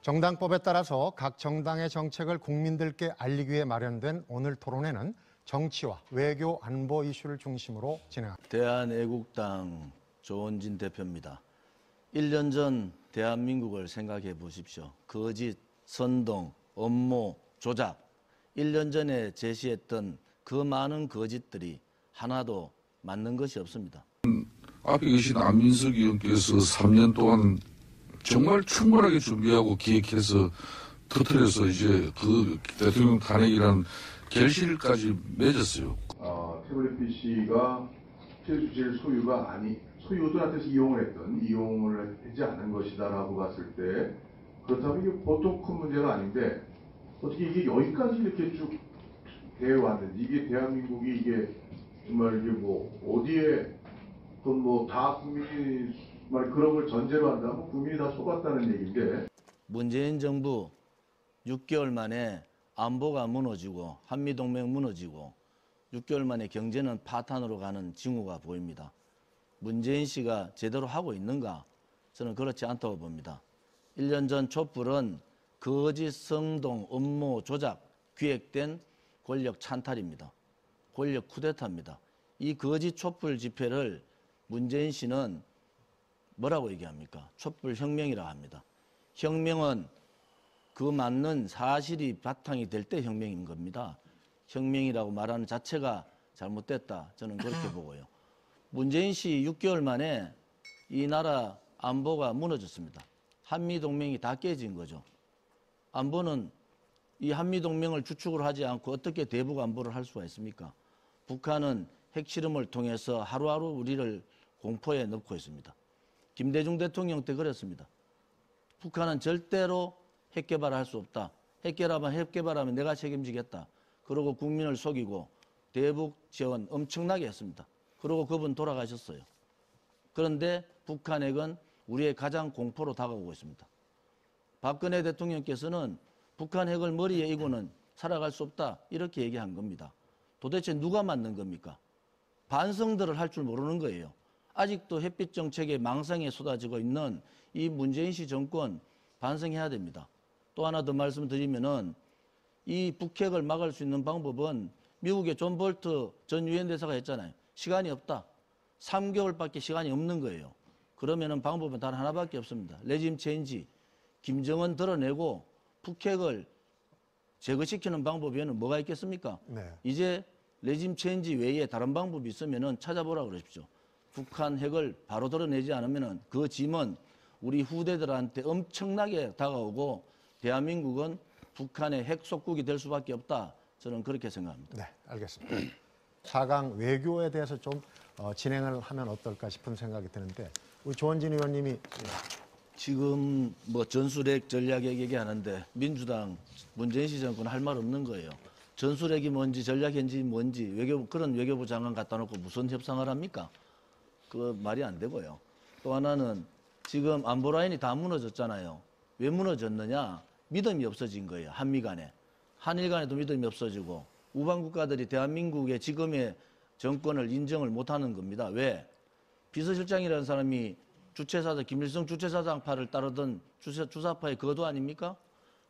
정당법에 따라서 각 정당의 정책을 국민들께 알리기 위해 마련된 오늘 토론회는 정치와 외교 안보 이슈를 중심으로 진행합니다. 대한애국당 조원진 대표입니다. 1년 전 대한민국을 생각해 보십시오. 거짓, 선동, 음모, 조작. 1년 전에 제시했던 그 많은 거짓들이 하나도 맞는 것이 없습니다. 앞에 계신 안민석 의원께서 3년 동안 정말 충분하게 준비하고 기획해서 터뜨려서 이제 그 대통령 탄핵이라는 결실까지 맺었어요. 태블릿 PC가 최수실 소유들한테서 이용을 하지 않은 것이다라고 봤을 때 그렇다면 이게 보통 큰 문제가 아닌데 어떻게 이게 여기까지 이렇게 쭉 되어 왔는지 이게 대한민국이 이게 정말 이게 뭐 어디에 또 뭐 다 국민이 말 그런 걸 전제로 한다면 국민이 다 속았다는 얘기인데 문재인 정부 6개월 만에 안보가 무너지고 한미동맹 무너지고 6개월 만에 경제는 파탄으로 가는 징후가 보입니다. 문재인 씨가 제대로 하고 있는가? 저는 그렇지 않다고 봅니다. 1년 전 촛불은 거짓, 성동, 음모, 조작, 기획된 권력 찬탈입니다. 권력 쿠데타입니다. 이 거짓 촛불 집회를 문재인 씨는 뭐라고 얘기합니까? 촛불 혁명이라고 합니다. 혁명은 그 맞는 사실이 바탕이 될 때 혁명인 겁니다. 혁명이라고 말하는 자체가 잘못됐다. 저는 그렇게 보고요. 문재인 씨 6개월 만에 이 나라 안보가 무너졌습니다. 한미동맹이 다 깨진 거죠. 안보는 이 한미동맹을 주축으로 하지 않고 어떻게 대북 안보를 할 수가 있습니까? 북한은 핵실험을 통해서 하루하루 우리를 공포에 넣고 있습니다. 김대중 대통령 때 그랬습니다. 북한은 절대로 핵 개발할 수 없다. 핵 개발하면 내가 책임지겠다. 그러고 국민을 속이고 대북 지원 엄청나게 했습니다. 그러고 그분 돌아가셨어요. 그런데 북한 핵은 우리의 가장 공포로 다가오고 있습니다. 박근혜 대통령께서는 북한 핵을 머리에 이고는 살아갈 수 없다. 이렇게 얘기한 겁니다. 도대체 누가 맞는 겁니까? 반성들을 할 줄 모르는 거예요. 아직도 햇빛 정책에 망상에 쏟아지고 있는 이 문재인 씨 정권 반성해야 됩니다. 또 하나 더 말씀드리면은 이 북핵을 막을 수 있는 방법은 미국의 존 볼트 전 유엔 대사가 했잖아요. 시간이 없다. 3개월밖에 시간이 없는 거예요. 그러면은 방법은 단 하나밖에 없습니다. 레짐 체인지. 김정은 드러내고 북핵을 제거시키는 방법에는 뭐가 있겠습니까? 네. 이제 레짐 체인지 외에 다른 방법이 있으면은 찾아보라 그러십시오. 북한 핵을 바로 드러내지 않으면은 그 짐은 우리 후대들한테 엄청나게 다가오고 대한민국은 북한의 핵 속국이 될 수밖에 없다. 저는 그렇게 생각합니다. 네, 알겠습니다. 4강 외교에 대해서 좀 진행을 하면 어떨까 싶은 생각이 드는데 우리 조원진 의원님이 지금 뭐 전술핵 전략핵 얘기하는데 민주당 문재인 씨 정권 할 말 없는 거예요. 전술핵이 뭔지 전략핵이 뭔지 그런 외교부 장관 갖다 놓고 무슨 협상을 합니까? 그 말이 안 되고요. 또 하나는 지금 안보 라인이 다 무너졌잖아요. 왜 무너졌느냐? 믿음이 없어진 거예요. 한미 간에. 한일 간에도 믿음이 없어지고 우방 국가들이 대한민국의 지금의 정권을 인정을 못하는 겁니다. 왜? 비서실장이라는 사람이 주최사장 김일성 주최사장파를 따르던 주사파의 거도 아닙니까?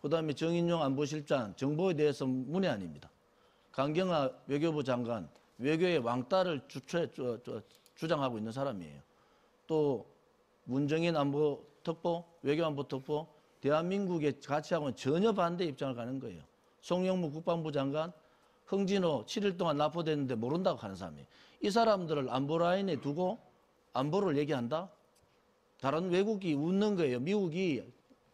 그다음에 정인용 안보실장 정보에 대해서 문외한입니다. 강경화 외교부 장관 외교의 왕따를 주장하고 있는 사람이에요. 또 문정인 안보특보 외교안보특보 대한민국의 가치하고는 전혀 반대 입장을 가는 거예요. 송영무 국방부 장관 흥진호 7일 동안 납포됐는데 모른다고 하는 사람이에요. 이 사람들을 안보 라인에 두고 안보를 얘기한다? 다른 외국이 웃는 거예요. 미국이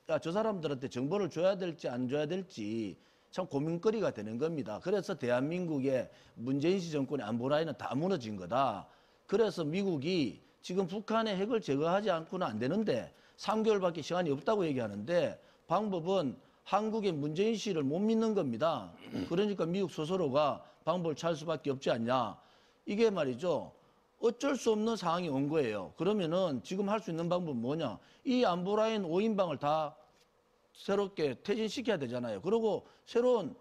야, 저 사람들한테 정보를 줘야 될지 안 줘야 될지 참 고민거리가 되는 겁니다. 그래서 대한민국의 문재인 씨 정권의 안보 라인은 다 무너진 거다. 그래서 미국이 지금 북한의 핵을 제거하지 않고는 안 되는데 3개월밖에 시간이 없다고 얘기하는데 방법은 한국의 문재인 씨를 못 믿는 겁니다. 그러니까 미국 스스로가 방법을 찾을 수밖에 없지 않냐. 이게 말이죠. 어쩔 수 없는 상황이 온 거예요. 그러면은 지금 할 수 있는 방법은 뭐냐. 이 안보라인 5인방을 다 새롭게 퇴진시켜야 되잖아요. 그리고 새로운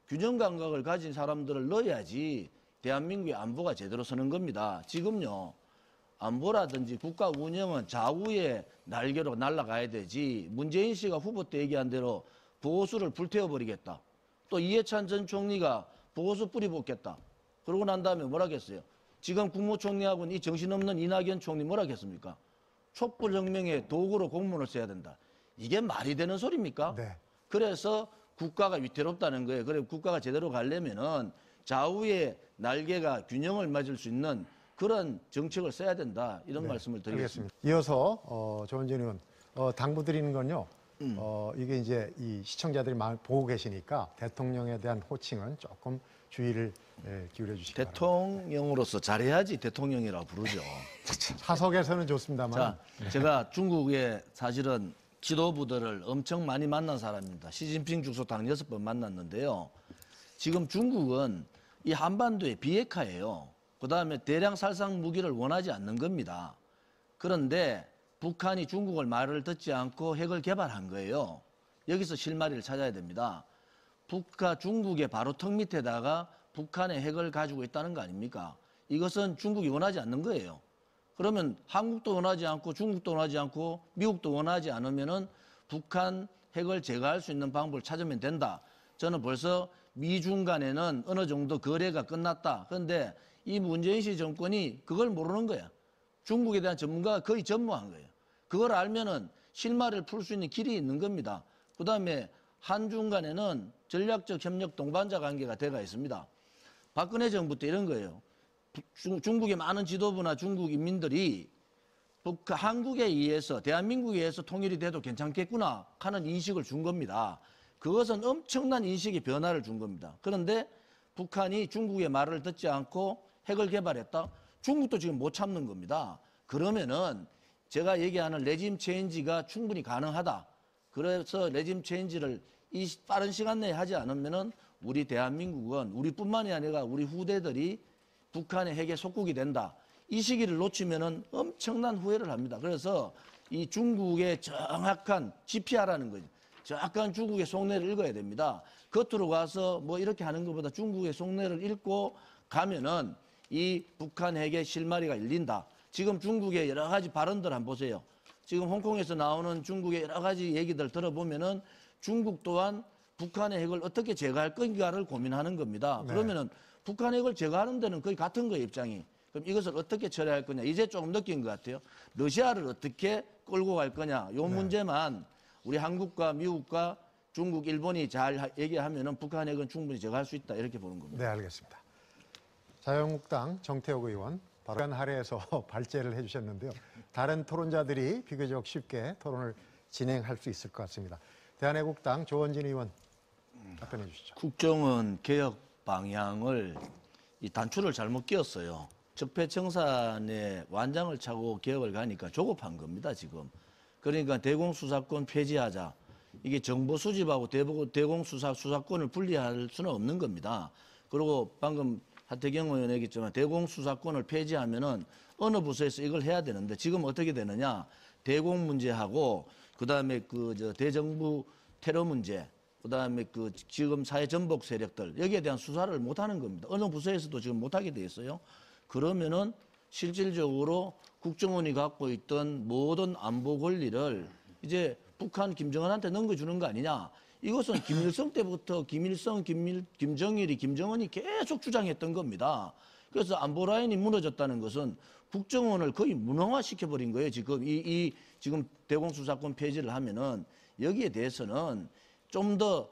균형 감각을 가진 사람들을 넣어야지 대한민국의 안보가 제대로 서는 겁니다. 지금요. 안보라든지 국가 운영은 좌우의 날개로 날아가야 되지. 문재인 씨가 후보 때 얘기한 대로 보수를 불태워버리겠다. 또 이해찬 전 총리가 보수 뿌리 뽑겠다. 그러고 난 다음에 뭐라 했어요? 지금 국무총리하고는 이 정신없는 이낙연 총리 뭐라 했습니까? 촛불혁명의 도구로 공문을 써야 된다. 이게 말이 되는 소리입니까? 네. 그래서 국가가 위태롭다는 거예요. 그래 국가가 제대로 가려면은 좌우의 날개가 균형을 맞을 수 있는 그런 정책을 써야 된다. 이런 말씀을 드리겠습니다. 알겠습니다. 이어서 조원진 의원 당부드리는 건요. 이게 이제 이 시청자들이 많이 보고 계시니까 대통령에 대한 호칭은 조금 주의를 기울여 주시기 바랍니다. 대통령으로서 잘해야지 대통령이라고 부르죠. 사석에서는 좋습니다만. 자, 제가 중국의 사실은 지도부들을 엄청 많이 만난 사람입니다. 시진핑 주석당 6번 만났는데요. 지금 중국은 이 한반도의 비핵화예요. 그다음에 대량 살상 무기를 원하지 않는 겁니다. 그런데 북한이 중국을 말을 듣지 않고 핵을 개발한 거예요. 여기서 실마리를 찾아야 됩니다. 중국의 바로 턱 밑에다가 북한의 핵을 가지고 있다는 거 아닙니까? 이것은 중국이 원하지 않는 거예요. 그러면 한국도 원하지 않고 중국도 원하지 않고 미국도 원하지 않으면은 북한 핵을 제거할 수 있는 방법을 찾으면 된다. 저는 벌써 미중 간에는 어느 정도 거래가 끝났다. 그런데 이 문재인 씨 정권이 그걸 모르는 거야. 중국에 대한 전문가가 거의 전무한 거예요. 그걸 알면은 실마리를 풀 수 있는 길이 있는 겁니다. 그다음에 한중 간에는 전략적 협력 동반자 관계가 돼가 있습니다. 박근혜 정부 때 이런 거예요. 중국의 많은 지도부나 중국 인민들이 한국에 의해서 대한민국에 의해서 통일이 돼도 괜찮겠구나 하는 인식을 준 겁니다. 그것은 엄청난 인식의 변화를 준 겁니다. 그런데 북한이 중국의 말을 듣지 않고 핵을 개발했다? 중국도 지금 못 참는 겁니다. 그러면은 제가 얘기하는 레짐 체인지가 충분히 가능하다. 그래서 레짐 체인지를 이 빠른 시간 내에 하지 않으면은 우리 대한민국은 우리뿐만이 아니라 우리 후대들이 북한의 핵의 속국이 된다. 이 시기를 놓치면은 엄청난 후회를 합니다. 그래서 이 중국의 정확한 GPR라는 거죠. 정확한 중국의 속내를 읽어야 됩니다. 겉으로 가서 뭐 이렇게 하는 것보다 중국의 속내를 읽고 가면은 이 북한 핵의 실마리가 열린다. 지금 중국의 여러 가지 발언들 한번 보세요. 지금 홍콩에서 나오는 중국의 여러 가지 얘기들 들어보면은 중국 또한 북한의 핵을 어떻게 제거할 건가를 고민하는 겁니다. 네. 그러면은 북한 핵을 제거하는 데는 거의 같은 거예요, 입장이. 그럼 이것을 어떻게 처리할 거냐. 이제 조금 느낀 것 같아요. 러시아를 어떻게 끌고 갈 거냐. 요 문제만 우리 한국과 미국과 중국, 일본이 잘 얘기하면은 북한 핵은 충분히 제거할 수 있다. 이렇게 보는 겁니다. 네, 알겠습니다. 자유한국당 정태욱 의원 바로 할애해서 발제를 해주셨는데요. 다른 토론자들이 비교적 쉽게 토론을 진행할 수 있을 것 같습니다. 대한애국당 조원진 의원 답변해 주시죠. 국정원 개혁 방향을 이 단추를 잘못 끼웠어요. 적폐청산에 완장을 차고 개혁을 가니까 조급한 겁니다, 지금. 그러니까 대공수사권 폐지하자. 이게 정보 수집하고 대공수사권을 분리할 수는 없는 겁니다. 그리고 방금 하태경 의원 얘기했지만 대공수사권을 폐지하면은 어느 부서에서 이걸 해야 되는데 지금 어떻게 되느냐. 대공 문제하고 그다음에 대정부 테러 문제 그다음에 지금 사회 전복 세력들 여기에 대한 수사를 못 하는 겁니다. 어느 부서에서도 지금 못 하게 돼 있어요. 그러면은 실질적으로 국정원이 갖고 있던 모든 안보 권리를 이제 북한 김정은한테 넘겨주는 거 아니냐. 이것은 김일성 때부터 김정일이 김정은이 계속 주장했던 겁니다. 그래서 안보 라인이 무너졌다는 것은 국정원을 거의 무능화시켜버린 거예요. 지금 지금 대공수사권 폐지를 하면은 여기에 대해서는 좀 더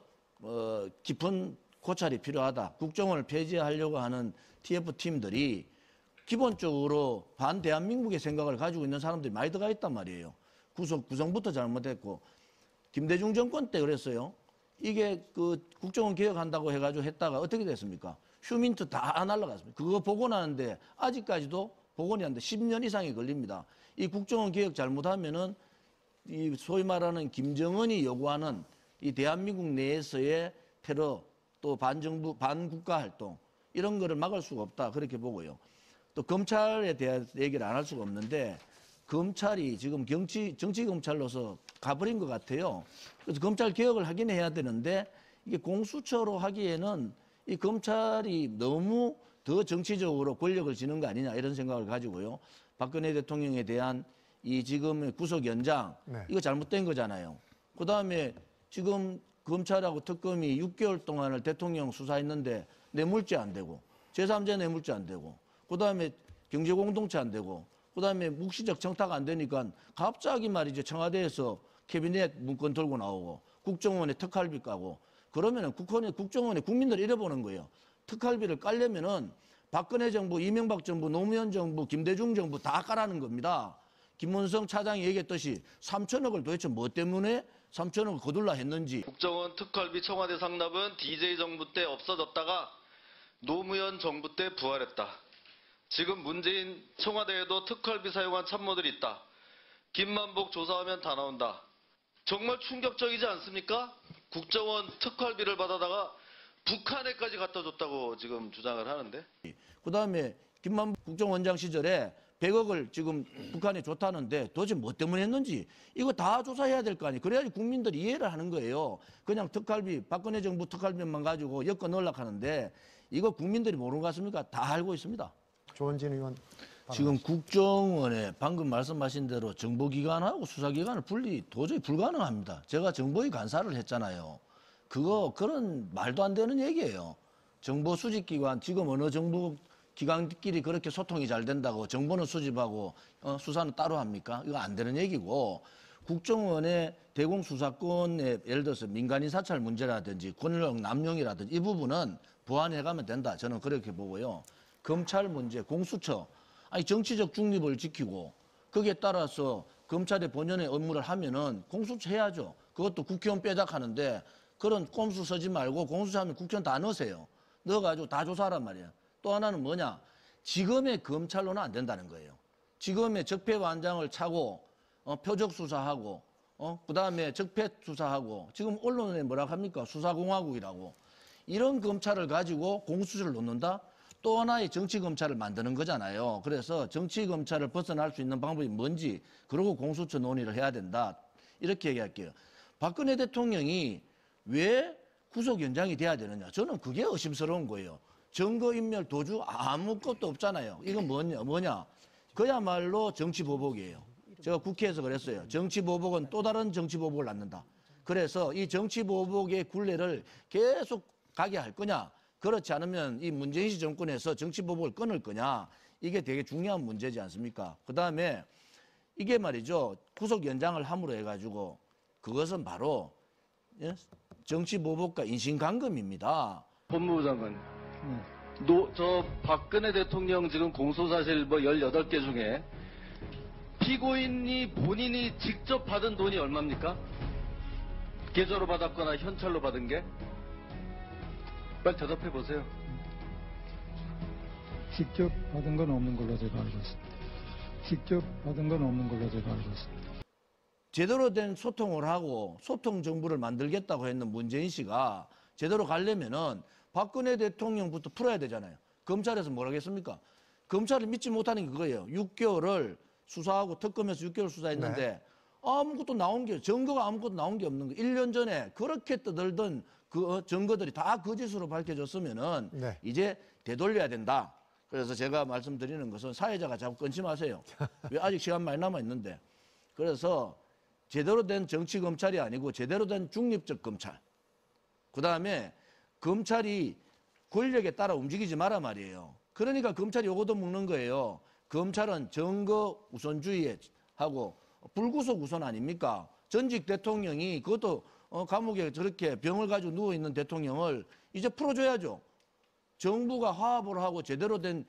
깊은 고찰이 필요하다. 국정원을 폐지하려고 하는 TF팀들이 기본적으로 반대한민국의 생각을 가지고 있는 사람들이 많이 들어가 있단 말이에요. 구성부터 잘못했고 김대중 정권 때 그랬어요. 이게 국정원 개혁한다고 해가지고 했다가 어떻게 됐습니까? 휴민트 다 날라갔습니다. 그거 복원하는데 아직까지도 복원이 안 돼 10년 이상이 걸립니다. 이 국정원 개혁 잘못하면은 이 소위 말하는 김정은이 요구하는 이 대한민국 내에서의 테러 또 반정부 반국가 활동 이런 거를 막을 수가 없다 그렇게 보고요. 또 검찰에 대한 얘기를 안 할 수가 없는데 검찰이 지금 정치 검찰로서 가버린 것 같아요. 그래서 검찰 개혁을 하긴 해야 되는데 이게 공수처로 하기에는 이 검찰이 너무 더 정치적으로 권력을 지는 거 아니냐 이런 생각을 가지고요. 박근혜 대통령에 대한 이 지금의 구속 연장 네. 이거 잘못된 거잖아요. 그다음에 지금 검찰하고 특검이 6개월 동안을 대통령 수사했는데 뇌물죄 안 되고 제3자 뇌물죄 안 되고 그다음에 경제공동체 안 되고 그다음에 묵시적 청탁 안 되니까 갑자기 말이죠. 청와대에서 캐비넷 문건 들고 나오고 국정원에 특활비 까고 그러면은 국정원에 국민들이 잃어보는 거예요. 특활비를 깔려면은 박근혜 정부, 이명박 정부, 노무현 정부, 김대중 정부 다 까라는 겁니다. 김문성 차장이 얘기했듯이 3천억을 도대체 뭐 때문에 3천억을 거둘라 했는지. 국정원 특활비 청와대 상납은 DJ 정부 때 없어졌다가 노무현 정부 때 부활했다. 지금 문재인 청와대에도 특활비 사용한 참모들이 있다. 김만복 조사하면 다 나온다. 정말 충격적이지 않습니까? 국정원 특활비를 받아다가 북한에까지 갖다 줬다고 지금 주장을 하는데. 그다음에 김만복 국정원장 시절에 100억을 지금 북한에 줬다는데 도대체 뭐 때문에 했는지 이거 다 조사해야 될 거 아니에요. 그래야지 국민들이 이해를 하는 거예요. 그냥 특활비, 박근혜 정부 특활비만 가지고 엮어 넣으려고 하는데 이거 국민들이 모르는 것 같습니까? 다 알고 있습니다. 조원진 의원. 지금 국정원에 방금 말씀하신 대로 정보기관하고 수사기관을 분리 도저히 불가능합니다. 제가 정보위 간사를 했잖아요. 그런 말도 안 되는 얘기예요. 정보 수집기관, 지금 어느 정부 기관끼리 그렇게 소통이 잘 된다고 정보는 수집하고 수사는 따로 합니까? 이거 안 되는 얘기고 국정원의 대공수사권에 예를 들어서 민간인 사찰 문제라든지 권력 남용이라든지 이 부분은 보완해가면 된다. 저는 그렇게 보고요. 검찰 문제, 공수처. 아니 정치적 중립을 지키고 거기에 따라서 검찰의 본연의 업무를 하면은 공수처 해야죠. 그것도 국회의원 빼작하는데 그런 꼼수 쓰지 말고 공수처하면 국회의원 다 넣으세요. 넣어가지고 다 조사하란 말이야. 또 하나는 뭐냐? 지금의 검찰로는 안 된다는 거예요. 지금의 적폐완장을 차고 표적 수사하고 그다음에 적폐 수사하고 지금 언론에 뭐라고 합니까? 수사공화국이라고. 이런 검찰을 가지고 공수처를 놓는다? 또 하나의 정치검찰을 만드는 거잖아요. 그래서 정치검찰을 벗어날 수 있는 방법이 뭔지 그러고 공수처 논의를 해야 된다. 이렇게 얘기할게요. 박근혜 대통령이 왜 구속 연장이 돼야 되느냐. 저는 그게 의심스러운 거예요. 증거인멸 도주 아무것도 없잖아요. 이건 뭐냐. 그야말로 정치보복이에요. 제가 국회에서 그랬어요. 정치보복은 또 다른 정치보복을 낳는다. 그래서 이 정치보복의 굴레를 계속 가게 할 거냐. 그렇지 않으면 이 문재인 씨 정권에서 정치보복을 끊을 거냐. 이게 되게 중요한 문제지 않습니까? 그다음에 이게 말이죠. 구속 연장을 함으로 해가지고 그것은 바로 정치보복과 인신감금입니다. 법무부 장관. 저 박근혜 대통령 지금 공소사실 18개 중에 피고인이 본인이 직접 받은 돈이 얼마입니까? 계좌로 받았거나 현찰로 받은 게? 빨리 대답해 보세요. 직접 받은 건 없는 걸로 제가 알고 있습니다. 직접 받은 건 없는 걸로 제가 알고 있습니다. 제대로 된 소통을 하고 소통 정부를 만들겠다고 했는 문재인 씨가 제대로 가려면은 박근혜 대통령부터 풀어야 되잖아요. 검찰에서 뭐라고 했습니까? 검찰을 믿지 못하는 게 그거예요. 6개월을 수사하고 특검에서 6개월 수사했는데 네. 아무것도 나온 게 증거가 아무것도 나온 게 없는 거예요. 1년 전에 그렇게 떠들던 그 증거들이 다 거짓으로 밝혀졌으면은 네. 이제 되돌려야 된다. 그래서 제가 말씀드리는 것은 사회자가 자꾸 끊지 마세요. 왜 아직 시간 많이 남아 있는데. 그래서 제대로 된 정치 검찰이 아니고 제대로 된 중립적 검찰. 그다음에 검찰이 권력에 따라 움직이지 마라 말이에요. 그러니까 검찰이 요거도 묻는 거예요. 검찰은 증거 우선주의 하고 불구속 우선 아닙니까? 전직 대통령이 그것도 감옥에 저렇게 병을 가지고 누워있는 대통령을 이제 풀어줘야죠. 정부가 화합을 하고 제대로 된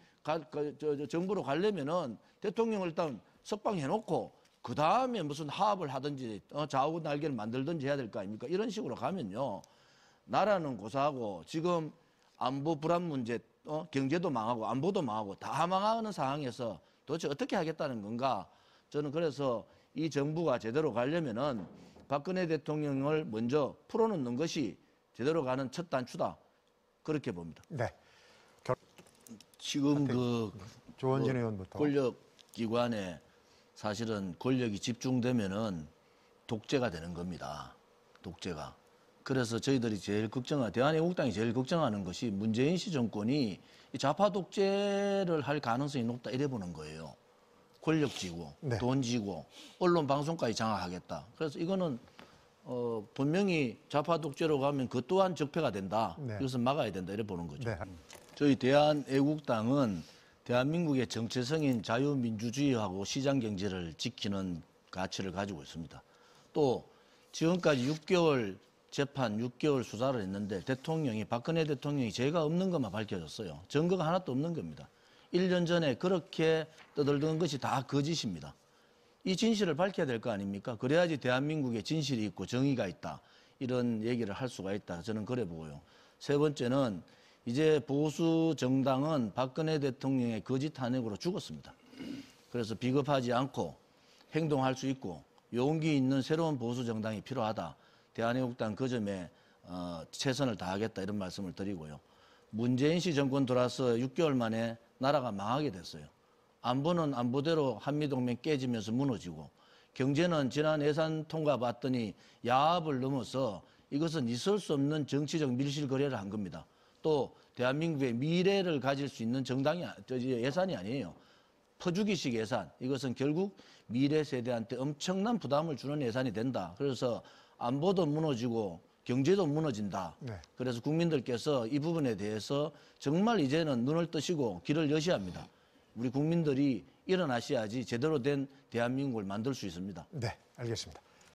정부로 가려면은 대통령을 일단 석방해놓고 그 다음에 무슨 화합을 하든지 좌우 날개를 만들든지 해야 될 거 아닙니까? 이런 식으로 가면요. 나라는 고사하고 지금 안보 불안 문제, 경제도 망하고 안보도 망하고 다 망하는 상황에서 도대체 어떻게 하겠다는 건가? 저는 그래서 이 정부가 제대로 가려면은 박근혜 대통령을 먼저 풀어놓는 것이 제대로 가는 첫 단추다. 그렇게 봅니다. 네. 지금 조원진 의원부터. 권력기관에 사실은 권력이 집중되면은 독재가 되는 겁니다. 독재가. 그래서 저희들이 제일 대한애국당이 제일 걱정하는 것이 문재인 씨 정권이 이 좌파 독재를 할 가능성이 높다 이래 보는 거예요. 권력지고 네. 돈지고 언론 방송까지 장악하겠다. 그래서 이거는 분명히 좌파 독재로 가면 그 또한 적폐가 된다. 네. 이것은 막아야 된다. 이렇게 보는 거죠. 네. 저희 대한애국당은 대한민국의 정체성인 자유민주주의하고 시장경제를 지키는 가치를 가지고 있습니다. 또 지금까지 6개월 재판, 6개월 수사를 했는데 대통령이 박근혜 대통령이 죄가 없는 것만 밝혀졌어요. 증거가 하나도 없는 겁니다. 1년 전에 그렇게 떠들던 것이 다 거짓입니다. 이 진실을 밝혀야 될 거 아닙니까? 그래야지 대한민국에 진실이 있고 정의가 있다. 이런 얘기를 할 수가 있다. 저는 그래 보고요. 세 번째는 이제 보수 정당은 박근혜 대통령의 거짓 탄핵으로 죽었습니다. 그래서 비겁하지 않고 행동할 수 있고 용기 있는 새로운 보수 정당이 필요하다. 대한애국당 그 점에 최선을 다하겠다 이런 말씀을 드리고요. 문재인 씨 정권 들어와서 6개월 만에 나라가 망하게 됐어요. 안보는 안보대로 한미동맹 깨지면서 무너지고 경제는 지난 예산 통과 봤더니 야합을 넘어서 이것은 있을 수 없는 정치적 밀실 거래를 한 겁니다. 또 대한민국의 미래를 가질 수 있는 예산이 아니에요. 퍼주기식 예산. 이것은 결국 미래 세대한테 엄청난 부담을 주는 예산이 된다. 그래서 안보도 무너지고 경제도 무너진다. 네. 그래서 국민들께서 이 부분에 대해서 정말 이제는 눈을 뜨시고 귀를 여셔야 합니다. 우리 국민들이 일어나셔야지 제대로 된 대한민국을 만들 수 있습니다. 네, 알겠습니다.